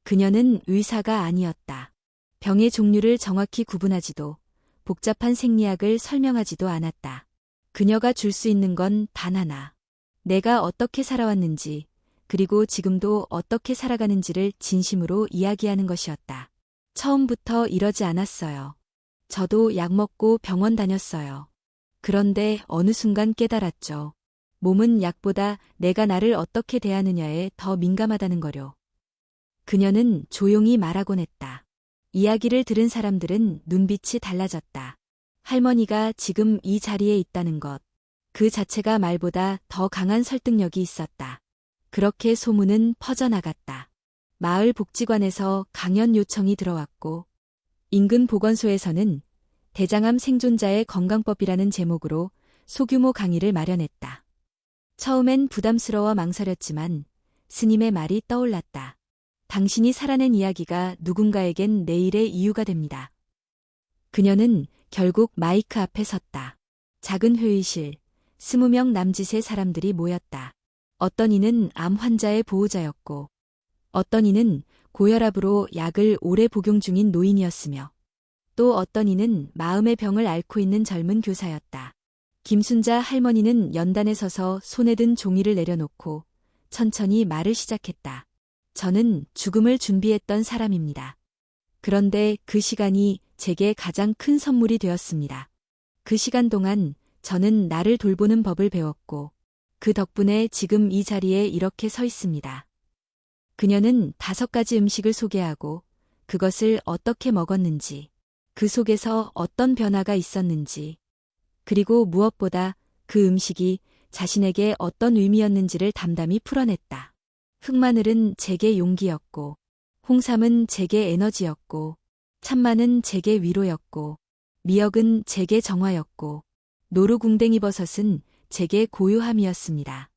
그녀는 의사가 아니었다. 병의 종류를 정확히 구분하지도, 복잡한 생리학을 설명하지도 않았다. 그녀가 줄 수 있는 건 단 하나. 내가 어떻게 살아왔는지, 그리고 지금도 어떻게 살아가는지를 진심으로 이야기하는 것이었다. 처음부터 이러지 않았어요. 저도 약 먹고 병원 다녔어요. 그런데 어느 순간 깨달았죠. 몸은 약보다 내가 나를 어떻게 대하느냐에 더 민감하다는 거요. 그녀는 조용히 말하곤 했다. 이야기를 들은 사람들은 눈빛이 달라졌다. 할머니가 지금 이 자리에 있다는 것, 그 자체가 말보다 더 강한 설득력이 있었다. 그렇게 소문은 퍼져나갔다. 마을 복지관에서 강연 요청이 들어왔고 인근 보건소에서는 대장암 생존자의 건강법이라는 제목으로 소규모 강의를 마련했다. 처음엔 부담스러워 망설였지만 스님의 말이 떠올랐다. 당신이 살아낸 이야기가 누군가에겐 내일의 이유가 됩니다. 그녀는 결국 마이크 앞에 섰다. 작은 회의실, 20명 남짓의 사람들이 모였다. 어떤 이는 암 환자의 보호자였고 어떤 이는 고혈압으로 약을 오래 복용 중인 노인이었으며 또 어떤 이는 마음의 병을 앓고 있는 젊은 교사였다. 김순자 할머니는 연단에 서서 손에 든 종이를 내려놓고 천천히 말을 시작했다. 저는 죽음을 준비했던 사람입니다. 그런데 그 시간이 제게 가장 큰 선물이 되었습니다. 그 시간 동안 저는 나를 돌보는 법을 배웠고 그 덕분에 지금 이 자리에 이렇게 서 있습니다. 그녀는 5가지 음식을 소개하고 그것을 어떻게 먹었는지, 그 속에서 어떤 변화가 있었는지, 그리고 무엇보다 그 음식이 자신에게 어떤 의미였는지를 담담히 풀어냈다. 흑마늘은 제게 용기였고, 홍삼은 제게 에너지였고, 참마는 제게 위로였고, 미역은 제게 정화였고, 노루궁뎅이버섯은 제게 고요함이었습니다.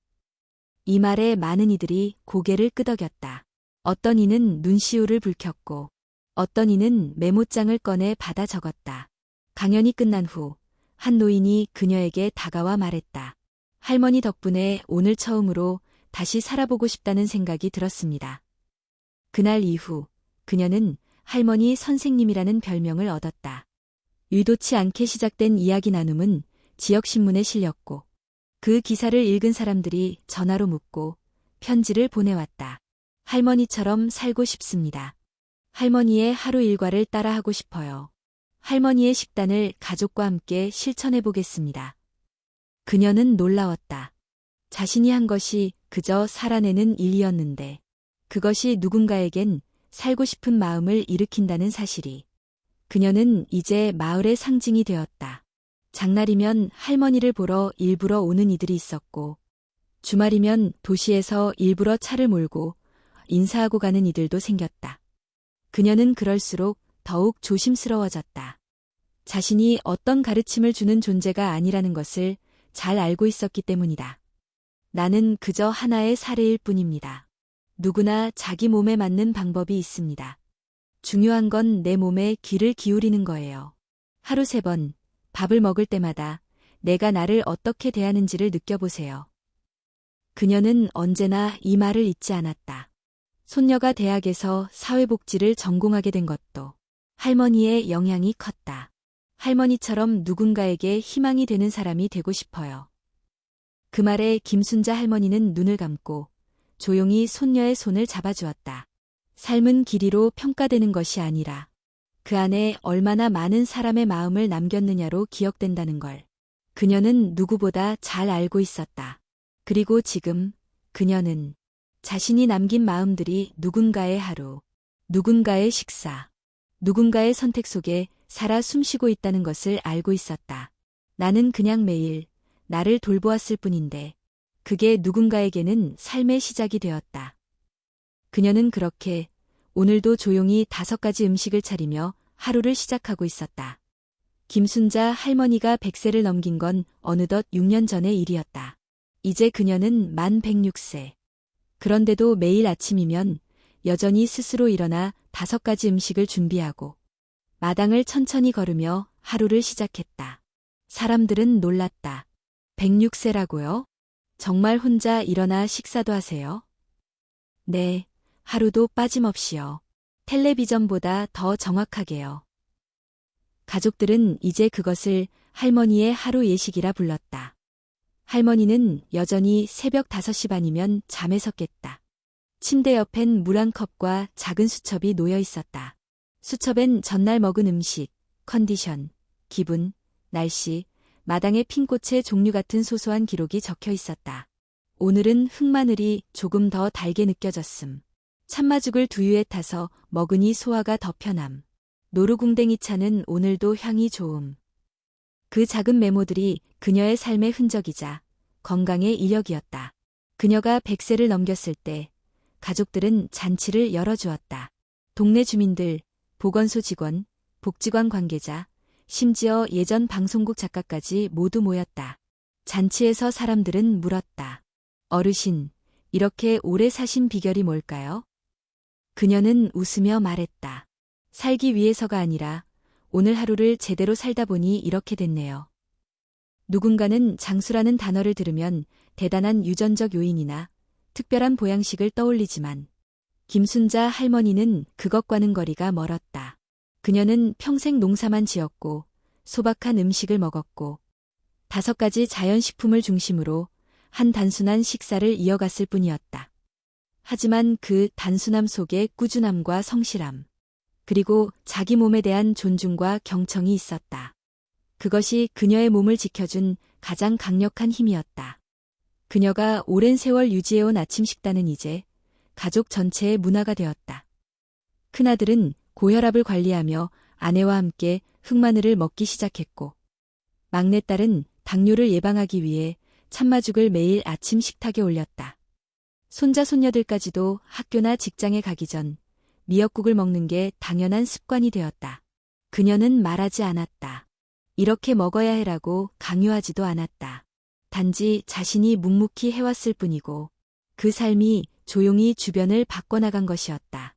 이 말에 많은 이들이 고개를 끄덕였다. 어떤 이는 눈시울을 붉혔고, 어떤 이는 메모장을 꺼내 받아 적었다. 강연이 끝난 후, 한 노인이 그녀에게 다가와 말했다. 할머니 덕분에 오늘 처음으로 다시 살아보고 싶다는 생각이 들었습니다. 그날 이후, 그녀는 할머니 선생님이라는 별명을 얻었다. 의도치 않게 시작된 이야기 나눔은 지역신문에 실렸고, 그 기사를 읽은 사람들이 전화로 묻고 편지를 보내왔다. 할머니처럼 살고 싶습니다. 할머니의 하루 일과를 따라하고 싶어요. 할머니의 식단을 가족과 함께 실천해 보겠습니다. 그녀는 놀라웠다. 자신이 한 것이 그저 살아내는 일이었는데 그것이 누군가에겐 살고 싶은 마음을 일으킨다는 사실이. 그녀는 이제 마을의 상징이 되었다. 장날이면 할머니를 보러 일부러 오는 이들이 있었고 주말이면 도시에서 일부러 차를 몰고 인사하고 가는 이들도 생겼다. 그녀는 그럴수록 더욱 조심스러워졌다. 자신이 어떤 가르침을 주는 존재가 아니라는 것을 잘 알고 있었기 때문이다. 나는 그저 하나의 사례일 뿐입니다. 누구나 자기 몸에 맞는 방법이 있습니다. 중요한 건 내 몸에 귀를 기울이는 거예요. 하루 3번 밥을 먹을 때마다 내가 나를 어떻게 대하는지를 느껴보세요. 그녀는 언제나 이 말을 잊지 않았다. 손녀가 대학에서 사회복지를 전공하게 된 것도 할머니의 영향이 컸다. 할머니처럼 누군가에게 희망이 되는 사람이 되고 싶어요. 그 말에 김순자 할머니는 눈을 감고 조용히 손녀의 손을 잡아주었다. 삶은 길이로 평가되는 것이 아니라 그 안에 얼마나 많은 사람의 마음을 남겼느냐로 기억된다는 걸 그녀는 누구보다 잘 알고 있었다. 그리고 지금 그녀는 자신이 남긴 마음들이 누군가의 하루, 누군가의 식사, 누군가의 선택 속에 살아 숨쉬고 있다는 것을 알고 있었다. 나는 그냥 매일 나를 돌보았을 뿐인데 그게 누군가에게는 삶의 시작이 되었다. 그녀는 그렇게 오늘도 조용히 5가지 음식을 차리며 하루를 시작하고 있었다. 김순자 할머니가 100세를 넘긴 건 어느덧 6년 전의 일이었다. 이제 그녀는 만 106세. 그런데도 매일 아침이면 여전히 스스로 일어나 5가지 음식을 준비하고 마당을 천천히 걸으며 하루를 시작했다. 사람들은 놀랐다. 106세라고요? 정말 혼자 일어나 식사도 하세요? 네, 하루도 빠짐없이요. 텔레비전보다 더 정확하게요. 가족들은 이제 그것을 할머니의 하루 예식이라 불렀다. 할머니는 여전히 새벽 5시 반이면 잠에서 깼다. 침대 옆엔 물 한 컵과 작은 수첩이 놓여 있었다. 수첩엔 전날 먹은 음식, 컨디션, 기분, 날씨, 마당의 핀 꽃의 종류 같은 소소한 기록이 적혀 있었다. 오늘은 흑마늘이 조금 더 달게 느껴졌음. 참마죽을 두유에 타서 먹으니 소화가 더 편함. 노루궁뎅이 차는 오늘도 향이 좋음. 그 작은 메모들이 그녀의 삶의 흔적이자 건강의 이력이었다. 그녀가 100세를 넘겼을 때 가족들은 잔치를 열어주었다. 동네 주민들, 보건소 직원, 복지관 관계자, 심지어 예전 방송국 작가까지 모두 모였다. 잔치에서 사람들은 물었다. 어르신, 이렇게 오래 사신 비결이 뭘까요? 그녀는 웃으며 말했다. 살기 위해서가 아니라 오늘 하루를 제대로 살다 보니 이렇게 됐네요. 누군가는 장수라는 단어를 들으면 대단한 유전적 요인이나 특별한 보양식을 떠올리지만 김순자 할머니는 그것과는 거리가 멀었다. 그녀는 평생 농사만 지었고 소박한 음식을 먹었고 5가지 자연식품을 중심으로 한 단순한 식사를 이어갔을 뿐이었다. 하지만 그 단순함 속에 꾸준함과 성실함, 그리고 자기 몸에 대한 존중과 경청이 있었다. 그것이 그녀의 몸을 지켜준 가장 강력한 힘이었다. 그녀가 오랜 세월 유지해온 아침 식단은 이제 가족 전체의 문화가 되었다. 큰아들은 고혈압을 관리하며 아내와 함께 흑마늘을 먹기 시작했고, 막내딸은 당뇨를 예방하기 위해 참마죽을 매일 아침 식탁에 올렸다. 손자 손녀들까지도 학교나 직장에 가기 전 미역국을 먹는 게 당연한 습관이 되었다. 그녀는 말하지 않았다. 이렇게 먹어야 해라고 강요하지도 않았다. 단지 자신이 묵묵히 해왔을 뿐이고 그 삶이 조용히 주변을 바꿔나간 것이었다.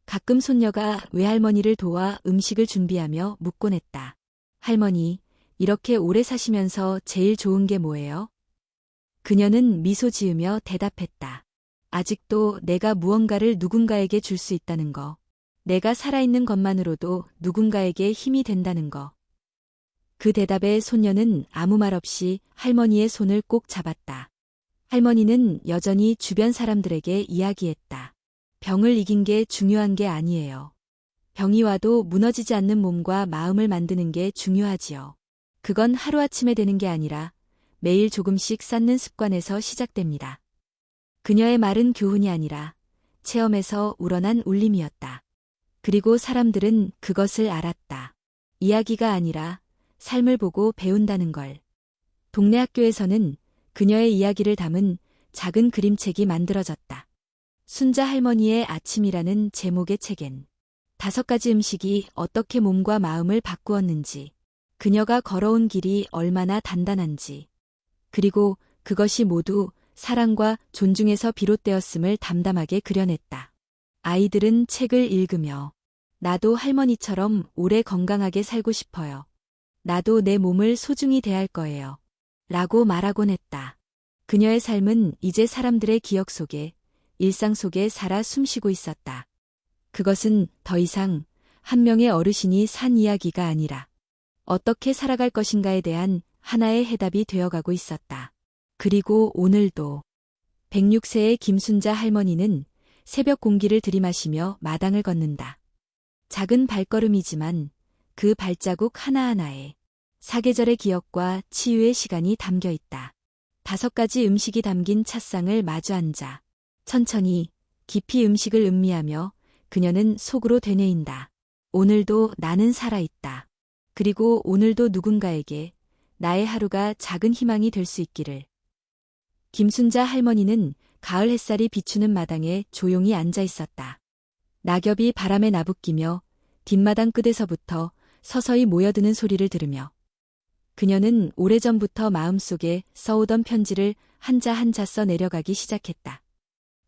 가끔 손녀가 외할머니를 도와 음식을 준비하며 묻곤 했다. 할머니, 이렇게 오래 사시면서 제일 좋은 게 뭐예요? 그녀는 미소 지으며 대답했다. 아직도 내가 무언가를 누군가에게 줄 수 있다는 거. 내가 살아있는 것만으로도 누군가에게 힘이 된다는 거. 그 대답에 손녀는 아무 말 없이 할머니의 손을 꼭 잡았다. 할머니는 여전히 주변 사람들에게 이야기했다. 병을 이긴 게 중요한 게 아니에요. 병이 와도 무너지지 않는 몸과 마음을 만드는 게 중요하지요. 그건 하루아침에 되는 게 아니라 매일 조금씩 쌓는 습관에서 시작됩니다. 그녀의 말은 교훈이 아니라 체험에서 우러난 울림이었다. 그리고 사람들은 그것을 알았다. 이야기가 아니라 삶을 보고 배운다는 걸. 동네 학교에서는 그녀의 이야기를 담은 작은 그림책이 만들어졌다. 순자 할머니의 아침이라는 제목의 책엔 5가지 음식이 어떻게 몸과 마음을 바꾸었는지, 그녀가 걸어온 길이 얼마나 단단한지, 그리고 그것이 모두 사랑과 존중에서 비롯되었음을 담담하게 그려냈다. 아이들은 책을 읽으며 나도 할머니처럼 오래 건강하게 살고 싶어요. 나도 내 몸을 소중히 대할 거예요. 라고 말하곤 했다. 그녀의 삶은 이제 사람들의 기억 속에, 일상 속에 살아 숨쉬고 있었다. 그것은 더 이상 한 명의 어르신이 산 이야기가 아니라 어떻게 살아갈 것인가에 대한 하나의 해답이 되어가고 있었다. 그리고 오늘도 106세의 김순자 할머니는 새벽 공기를 들이마시며 마당을 걷는다. 작은 발걸음이지만 그 발자국 하나하나에 사계절의 기억과 치유의 시간이 담겨 있다. 5가지 음식이 담긴 찻상을 마주 앉아 천천히 깊이 음식을 음미하며 그녀는 속으로 되뇌인다. 오늘도 나는 살아있다. 그리고 오늘도 누군가에게 나의 하루가 작은 희망이 될 수 있기를. 김순자 할머니는 가을 햇살이 비추는 마당에 조용히 앉아 있었다. 낙엽이 바람에 나부끼며 뒷마당 끝에서부터 서서히 모여드는 소리를 들으며 그녀는 오래전부터 마음속에 써오던 편지를 한자 한자 써 내려가기 시작했다.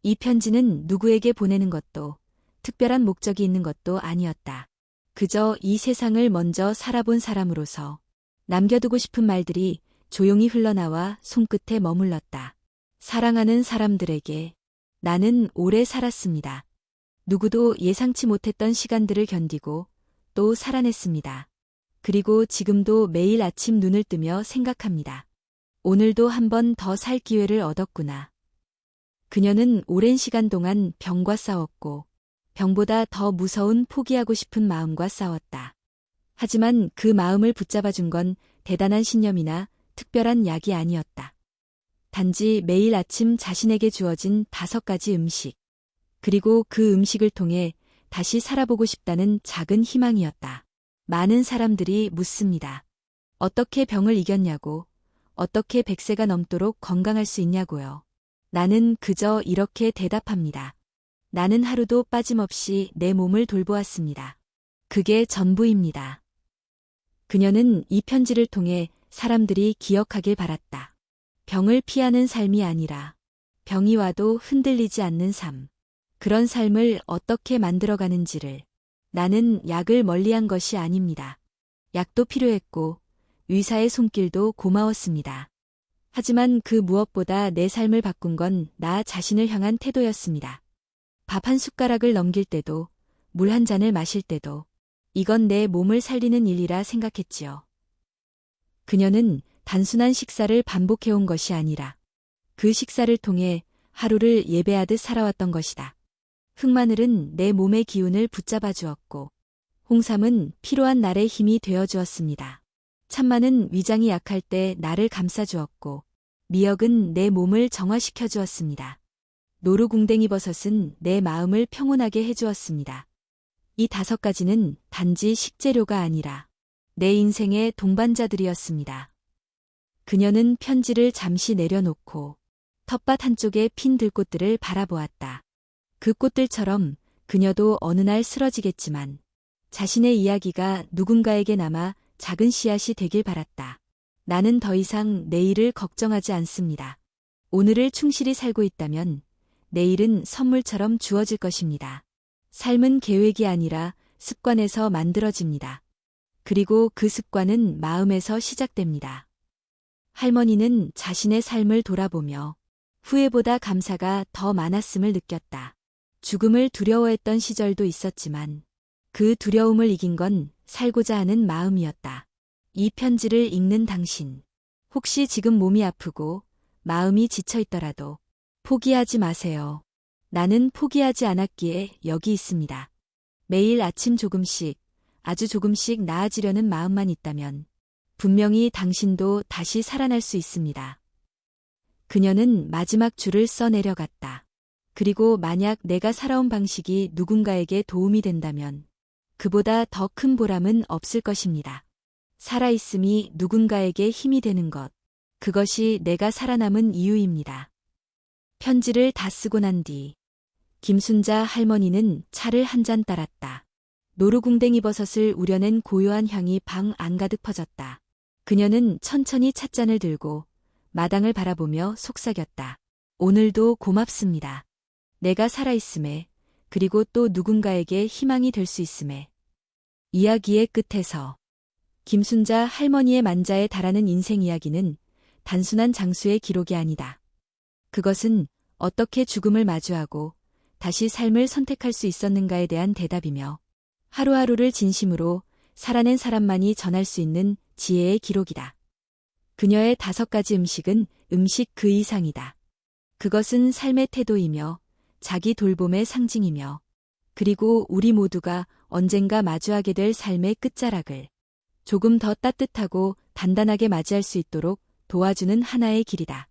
이 편지는 누구에게 보내는 것도 특별한 목적이 있는 것도 아니었다. 그저 이 세상을 먼저 살아본 사람으로서 남겨두고 싶은 말들이 조용히 흘러나와 손끝에 머물렀다. 사랑하는 사람들에게 나는 오래 살았습니다. 누구도 예상치 못했던 시간들을 견디고 또 살아냈습니다. 그리고 지금도 매일 아침 눈을 뜨며 생각합니다. 오늘도 한 번 더 살 기회를 얻었구나. 그녀는 오랜 시간 동안 병과 싸웠고 병보다 더 무서운 포기하고 싶은 마음과 싸웠다. 하지만 그 마음을 붙잡아준 건 대단한 신념이나 특별한 약이 아니었다. 단지 매일 아침 자신에게 주어진 5가지 음식, 그리고 그 음식을 통해 다시 살아보고 싶다는 작은 희망이었다. 많은 사람들이 묻습니다. 어떻게 병을 이겼냐고, 어떻게 100세가 넘도록 건강할 수 있냐고요. 나는 그저 이렇게 대답합니다. 나는 하루도 빠짐없이 내 몸을 돌보았습니다. 그게 전부입니다. 그녀는 이 편지를 통해 사람들이 기억하길 바랐다. 병을 피하는 삶이 아니라 병이 와도 흔들리지 않는 삶. 그런 삶을 어떻게 만들어가는지를. 나는 약을 멀리한 것이 아닙니다. 약도 필요했고 의사의 손길도 고마웠습니다. 하지만 그 무엇보다 내 삶을 바꾼 건 나 자신을 향한 태도였습니다. 밥 한 숟가락을 넘길 때도, 물 한 잔을 마실 때도 이건 내 몸을 살리는 일이라 생각했지요. 그녀는 단순한 식사를 반복해온 것이 아니라 그 식사를 통해 하루를 예배하듯 살아왔던 것이다. 흑마늘은 내 몸의 기운을 붙잡아 주었고 홍삼은 피로한 날의 힘이 되어 주었습니다. 참마는 위장이 약할 때 나를 감싸 주었고 미역은 내 몸을 정화시켜 주었습니다. 노루궁뎅이 버섯은 내 마음을 평온하게 해주었습니다. 이 5가지는 단지 식재료가 아니라 내 인생의 동반자들이었습니다. 그녀는 편지를 잠시 내려놓고 텃밭 한쪽에 핀 들꽃들을 바라보았다. 그 꽃들처럼 그녀도 어느 날 쓰러지겠지만 자신의 이야기가 누군가에게 남아 작은 씨앗이 되길 바랐다. 나는 더 이상 내일을 걱정하지 않습니다. 오늘을 충실히 살고 있다면 내일은 선물처럼 주어질 것입니다. 삶은 계획이 아니라 습관에서 만들어집니다. 그리고 그 습관은 마음에서 시작됩니다. 할머니는 자신의 삶을 돌아보며 후회보다 감사가 더 많았음을 느꼈다. 죽음을 두려워했던 시절도 있었지만 그 두려움을 이긴 건 살고자 하는 마음이었다. 이 편지를 읽는 당신, 혹시 지금 몸이 아프고 마음이 지쳐 있더라도 포기하지 마세요. 나는 포기하지 않았기에 여기 있습니다. 매일 아침 조금씩, 아주 조금씩 나아지려는 마음만 있다면 분명히 당신도 다시 살아날 수 있습니다. 그녀는 마지막 줄을 써 내려갔다. 그리고 만약 내가 살아온 방식이 누군가에게 도움이 된다면 그보다 더 큰 보람은 없을 것입니다. 살아있음이 누군가에게 힘이 되는 것, 그것이 내가 살아남은 이유입니다. 편지를 다 쓰고 난 뒤 김순자 할머니는 차를 한 잔 따랐다. 노루궁뎅이 버섯을 우려낸 고요한 향이 방 안가득 퍼졌다. 그녀는 천천히 찻잔을 들고 마당을 바라보며 속삭였다. 오늘도 고맙습니다. 내가 살아있음에, 그리고 또 누군가에게 희망이 될 수 있음에. 이야기의 끝에서 김순자 할머니의 만자에 달하는 인생 이야기는 단순한 장수의 기록이 아니다. 그것은 어떻게 죽음을 마주하고 다시 삶을 선택할 수 있었는가에 대한 대답이며 하루하루를 진심으로 살아낸 사람만이 전할 수 있는 지혜의 기록이다. 그녀의 5가지 음식은 음식 그 이상이다. 그것은 삶의 태도이며 자기 돌봄의 상징이며 그리고 우리 모두가 언젠가 마주하게 될 삶의 끝자락을 조금 더 따뜻하고 단단하게 맞이할 수 있도록 도와주는 하나의 길이다.